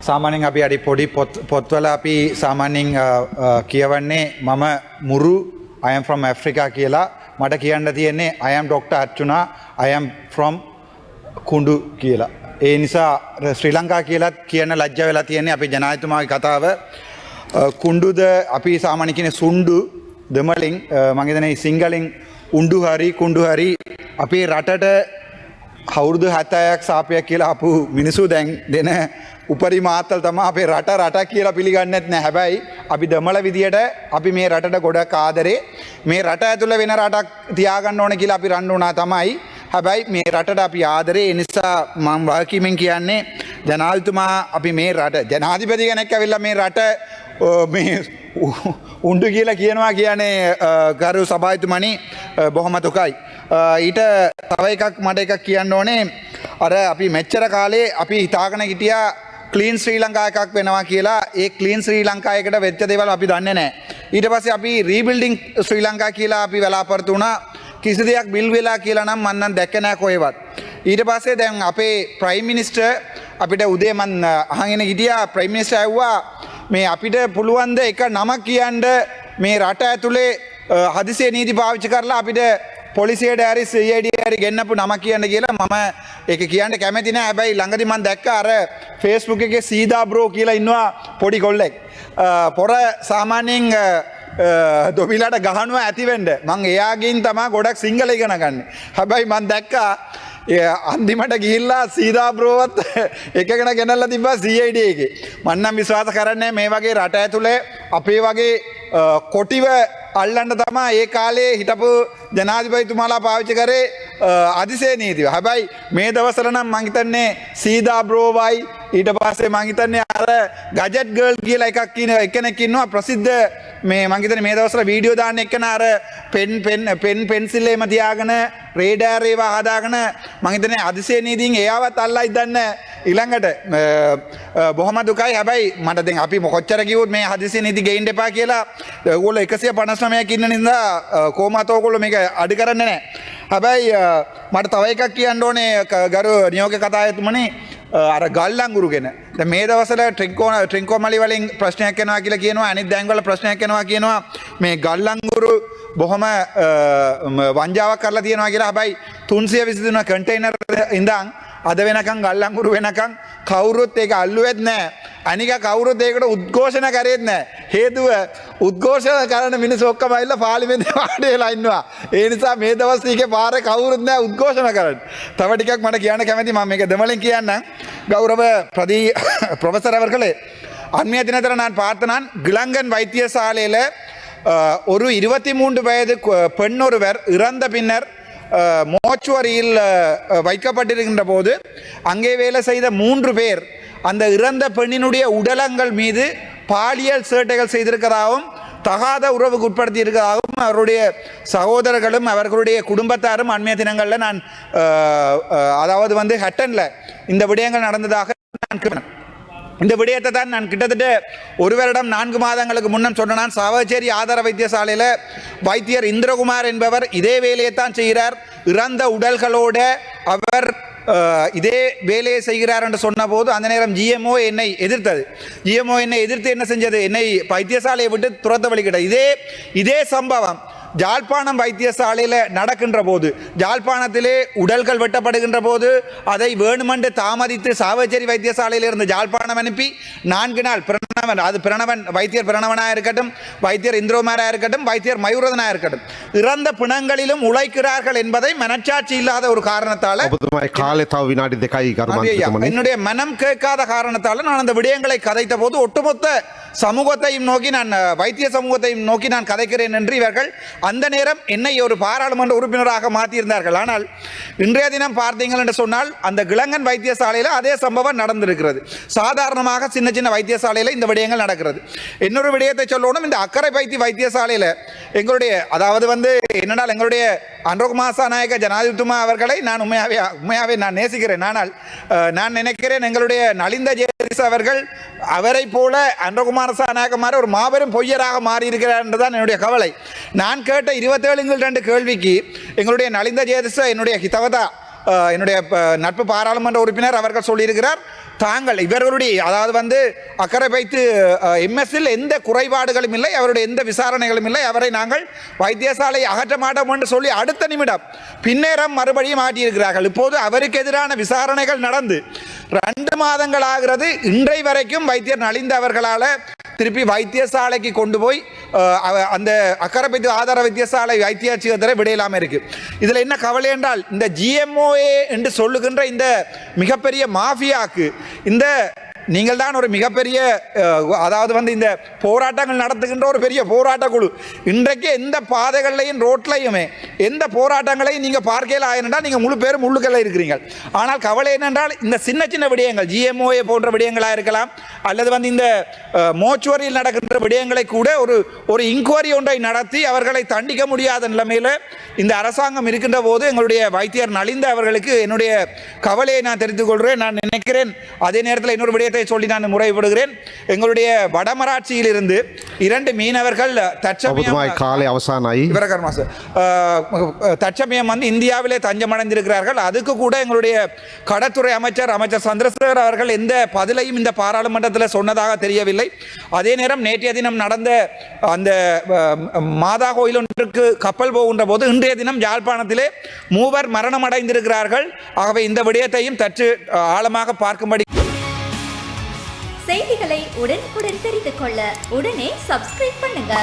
සාමාන්‍යයෙන් අපි අඩි පොඩි පොත්වල අපි සාමාන්‍යයෙන් කියවන්නේ මම මුරු I am from Africa කියලා මට කියන්න තියෙන්නේ I am Dr. Archuna I am from කුඩු කියලා. ඒ නිසා ශ්‍රී ලංකා කියලත් කියන්න ලැජ්ජා වෙලා තියෙන්නේ අපේ ජනාධිපතිතුමාගේ කතාව. කුඩුද අපි සාමාන්‍ය කියන්නේ සුණ්ඩු දෙමළෙන් මම හිතන්නේ සිංහලෙන් උණ්ඩු හරි කුඩු හරි අපේ රටට අවුරුදු 70ක් සාපයක් කියලා අපු මිනිසු දැන් දෙන උපරිම ආතල් තමයි අපේ රට කියලා පිළිගන්නෙත් නෑ. හැබැයි අපි දමල විදියට අපි මේ රටට ගොඩක් ආදරේ. මේ රට ඇතුළේ වෙන රටක් තියාගන්න ඕන කියලා අපි රණ්ඩු වුණා තමයි. හැබැයි මේ රටට අපි ආදරේ. ඒ නිසා මම වාකියමින් කියන්නේ ජනාධිපතිතුමා අපි මේ රට ජනාධිපති කෙනෙක් ඇවිල්ලා මේ රට මේ උණ්ඩු කියලා කියනවා කියන්නේ ගරු සභාපතිතුමනි බොහොම දුකයි. ඊට තව එකක් මට එකක් කියන්න ඕනේ. අර අපි මෙච්චර කාලේ අපි හිතාගෙන හිටියා ක්ලීන් ශ්‍රී ලංකා එකක් වෙනවා කියලා. ඒ ක්ලීන් ශ්‍රී ලංකා එකට වෙච්ච දේවල් අපි දන්නේ නැහැ. ඊට පස්සේ අපි රීබිල්ඩින් ශ්‍රී ලංකා කියලා අපි බලාපොරොත්තු වුණා. කිසි දෙයක් බිල් වෙලා කියලා නම් මම නම් දැක්ක නැහැ කොහෙවත්. ඊට පස්සේ දැන් අපේ ප්‍රයිම් මිනිස්ටර් අපිට උදේ මම අහගෙන හිටියා ප්‍රයිම් මිනිස්ටර් ඇහුවා මේ අපිට පුළුවන් ද එක නමක් කියන්න මේ රට ඇතුලේ හදිසිය නීති පාවිච්චි කරලා අපිට පොලිසියට හරි CID හරි ගෙන්නපු නම කියන්න කියලා. මම ඒක කියන්න කැමති නෑ. හැබැයි ළඟදි මම දැක්කා අර Facebook එකේ සීදා බ්‍රෝ කියලා ඉන්නවා පොඩි කොල්ලෙක්. පොර සාමාන්‍යයෙන් දොබිලට ගහනවා ඇති වෙන්න. මං එයාගෙන් තමයි ගොඩක් සිංහල ඉගෙන ගන්න. හැබැයි මම දැක්කා අන්තිමට ගිහිල්ලා සීදා බ්‍රෝවත් එකගෙන ගෙනල්ලා තිබ්බා CID එකේ. මම නම් විශ්වාස කරන්නේ මේ වගේ රට ඇතුලේ අපේ වගේ කොටිව අල්ලන්න තමයි ඒ කාලේ හිටපු ජනාධිපතිතුමාලා පාවිච්චි කරේ අදිසේ නීතිය. හැබැයි මේ දවස්වල නම් මං හිතන්නේ සීදා බ්‍රෝවයි ඊට පස්සේ මං හිතන්නේ අර ගැජට් ගර්ල් කියලා එකක් කියන එකෙක් ඉන්නවා ප්‍රසිද්ධ මේ මං හිතන්නේ මේ දවස්වල වීඩියෝ දාන්න එක්කන අර පෙන් පෙන්සිල් එහෙම තියාගෙන රේඩාර් ඒවා හදාගෙන මං හිතන්නේ අදිසේ නීතියෙන් එයාවත් අල්ලයි දන්නේ ඊළඟට බොහොම දුකයි. හැබැයි මට දැන් අපි කොච්චර කිව්වොත් මේ හදිසිය නීති ගේන්න එපා කියලා ඔයගොල්ලෝ 159ක් ඉන්න නිසා කොහොමද ඔයගොල්ලෝ මේක අඩු කරන්නේ නැහැ. හැබැයි මට තව එකක් කියන්න ඕනේ ගරු නියෝග කතාවතුමනි අර ගල්ලංගුරු ගැන. දැන් මේ දවස්වල ට්‍රින්කෝ මලි වලින් ප්‍රශ්නයක් එනවා කියලා කියනවා. අනිත් දැන් වල ප්‍රශ්නයක් එනවා කියනවා. මේ ගල්ලංගුරු බොහොම වංජාවක් කරලා තියෙනවා කියලා. හැබැයි 323 කන්ටේනර් ඉඳන් අද වෙනකන් ගල්ලංගුරු වෙනකන් කවුරුත් ඒක අල්ලුවෙත් නැහැ. අනික කවුරුත් ඒකට උද්ඝෝෂණ කරේත් නැහැ. හේතුව උද්ඝෝෂණ කරන මිනිස්සු ඔක්කොම ඇවිල්ලා පාර්ලිමේන්තුවේ වාඩි වෙලා ඉන්නවා. ඒ නිසා මේ දවස් ටිකේ පාරේ කවුරුත් නැහැ උද්ඝෝෂණ කරන්න. තව ටිකක් මට කියන්න කැමති මම මේක දෙමළෙන් කියන්නම්. கௌரவ ப்ரொஃபசர் அவர்களே, அண்மைய தினத்தில் நான் பார்த்த நான் கிளங்கன் வைத்தியசாலையில் ஒரு 23 வயது பெண் ஒருவர் இறந்த பின்னர் மோச்சுவரியில் வைக்கப்பட்டிருக்கின்ற போது அங்கே வேலை செய்த 3 பேர் அந்த இறந்த பெண்ணினுடைய உடலங்கள் மீது பாலியல் சேட்டைகள் செய்திருக்கிறதாகவும் தகாத உறவுக்கு உட்படுத்தி இருக்கிறதாகவும் அவருடைய சகோதரர்களும் அவர்களுடைய குடும்பத்தாரும் அண்மைய தினங்களில் நான் அதாவது வந்து ஹட்டனில் இந்த விடயங்கள் நடந்ததாக நான் இந்த விடயத்தை தான் நான் கிட்டத்தட்ட ஒரு வருடம் 4 மாதங்களுக்கு முன்னம் சொன்னான். சாவச்சேரி ஆதார வைத்தியசாலையில் வைத்தியர் இந்திரகுமார் என்பவர் இதே வேலையை தான் செய்கிறார். இறந்த உடல்களோட அவர் இதே வேலையை செய்கிறார் என்று சொன்னபோது அந்த நேரம் GMO என்னை எதிர்த்தது. GMO என்னை எதிர்த்து என்ன செஞ்சது? என்னை வைத்தியசாலையை விட்டு துரத்த வழிகிட்ட இதே சம்பவம் ஜாழ்ப்பாணம் வைத்தியசாலையில் நடக்கின்ற போது, ஜாழ்ப்பாணத்திலே உடல்கள் வெட்டப்படுகின்ற போது அதை வேணுமென்று தாமதித்து சாவச்சேரி வைத்தியசாலையில் இருந்து ஜாழ்ப்பாணம் அனுப்பி 4 நாள் பிரணவன், அது பிரணவன் வைத்தியர் பிரணவனாக இருக்கட்டும், வைத்தியர் இந்திரகுமாராக இருக்கட்டும், வைத்தியர் மயூரதனாக இருக்கட்டும், இறந்த பிணங்களிலும் உழைக்கிறார்கள் என்பதை மனச்சாட்சி இல்லாத ஒரு காரணத்தால் என்னுடைய மனம் கேட்காத காரணத்தால் நான் அந்த விடயங்களை கதைத்த போது ஒட்டுமொத்த சமூகத்தையும் நோக்கி நான் வைத்திய சமூகத்தையும் நோக்கி நான் கதைக்கிறேன் என்று இவர்கள் அந்த நேரம் என்னை ஒரு பாராளுமன்ற உறுப்பினராக மாற்றியிருந்தார்கள். ஆனால் இன்றைய தினம் பார்த்தீங்கள் என்று சொன்னால் அந்த கிளங்கன் வைத்தியசாலையில் அதே சம்பவம் நடந்திருக்கிறது. சாதாரணமாக சின்ன சின்ன வைத்தியசாலையில் இந்த விடயங்கள் நடக்கிறது. இன்னொரு விடயத்தை சொல்லணும், இந்த அக்கரை வைத்தியசாலையில் எங்களுடைய அதாவது வந்து என்னென்னால் எங்களுடைய அனுரகுமார் நாயக ஜனாதிபதித்துமா அவர்களை நான் உண்மையாகவே நான் நேசிக்கிறேன். ஆனால் நான் நினைக்கிறேன் எங்களுடைய நலிந்த ஜெயதிஸ் அவர்கள் அவரை போல அனுரகுமார் நாயகமார் ஒரு மாபெரும் பொய்யராக மாறி இருக்கிறார் என்றுதான் என்னுடைய கவலை. நான் கேட்ட 27 கேள்விக்கு எங்களுடைய நலிந்த ஜெயதிஸ் என்னுடைய ஹிதவதா என்னுடைய நட்பு பாராளுமன்ற உறுப்பினர் அவர்கள் சொல்லியிருக்கிறார், தாங்கள் இவர்களுடைய அதாவது வந்து அக்கறை வைத்து எம்எஸ்ஸில் எந்த குறைபாடுகளும் இல்லை, அவருடைய எந்த விசாரணைகளும் இல்லை, அவரை நாங்கள் வைத்தியசாலை அகற்ற மாட்டோம் என்று சொல்லி அடுத்த நிமிடம் பின்னேறம் மறுபடியும் மாற்றியிருக்கிறார்கள். இப்போது அவருக்கு எதிரான விசாரணைகள் நடந்து 2 மாதங்கள் ஆகிறது. இன்றை வரைக்கும் வைத்தியர் நலிந்த அவர்களால் திருப்பி வைத்தியசாலைக்கு கொண்டு போய் அந்த அக்கரைப்பைத்து ஆதார வைத்தியசாலை வைத்தியர்ச்சியத்தில் விடையில்லாமல் இருக்குது. இதில் என்ன கவலை என்றால், இந்த ஜிஎம்ஓஏ என்று சொல்லுகின்ற இந்த மிகப்பெரிய மாஃபியாக்கு இந்த நீங்கள் தான் ஒரு மிகப்பெரிய அதாவது வந்து இந்த போராட்டங்கள் நடத்துகின்ற ஒரு பெரிய போராட்ட குழு. இன்றைக்கு எந்த பாதைகள்லையும் ரோட்லையுமே எந்த போராட்டங்களையும் நீங்கள் பார்க்கல ஆயிருந்தால் நீங்கள் முழு பேரும் உள்ளுக்கல்ல இருக்கிறீங்க. ஆனால் கவலை என்னென்றால், இந்த சின்ன சின்ன விடயங்கள் ஜிஎம்ஓஏ போன்ற விடயங்களாக இருக்கலாம், அல்லது வந்து இந்த மோச்சுவரியில் நடக்கின்ற விடயங்களை கூட ஒரு இன்கொயரி ஒன்றை நடத்தி அவர்களை தண்டிக்க முடியாத நிலைமையில் இந்த அரசாங்கம் இருக்கின்ற போது எங்களுடைய வைத்தியர் நலிந்த அவர்களுக்கு என்னுடைய கவலையை நான் தெரிவித்துக் கொள்கிறேன். நான் நினைக்கிறேன் அதே நேரத்தில் இன்னொரு விடயத்தை சொல்லி நான் முறைப்படுகிறேன். எங்களுடைய வடமராட்சியில் இருந்து 2 மீனவர்கள் தற்சமயம் வந்து இந்தியாவிலே தஞ்சமடைந்திருக்கிறார்கள். அதுக்கு கூட எங்களுடைய கடற்துறை அமைச்சர் சந்திரசேகர் அவர்கள் எந்த பதிலையும் இந்த பாராளுமன்றத்தில் சொன்னதாக தெரியவில்லை. அதே நேரம் நேற்றைய தினம் நடந்த அந்த மாதா கோயில் ஒன்றுக்கு கப்பல் போகின்ற போது இன்றைய தினம் யாழ்ப்பாணத்திலே 3 மரணம் அடைந்திருக்கிறார்கள். ஆகவே இந்த விடயத்தையும் சற்று ஆழமாக பார்க்கும்படி. செய்திகளை உடனுக்குடன் தெரிந்து கொள்ள உடனே சப்ஸ்கிரைப் பண்ணுங்க.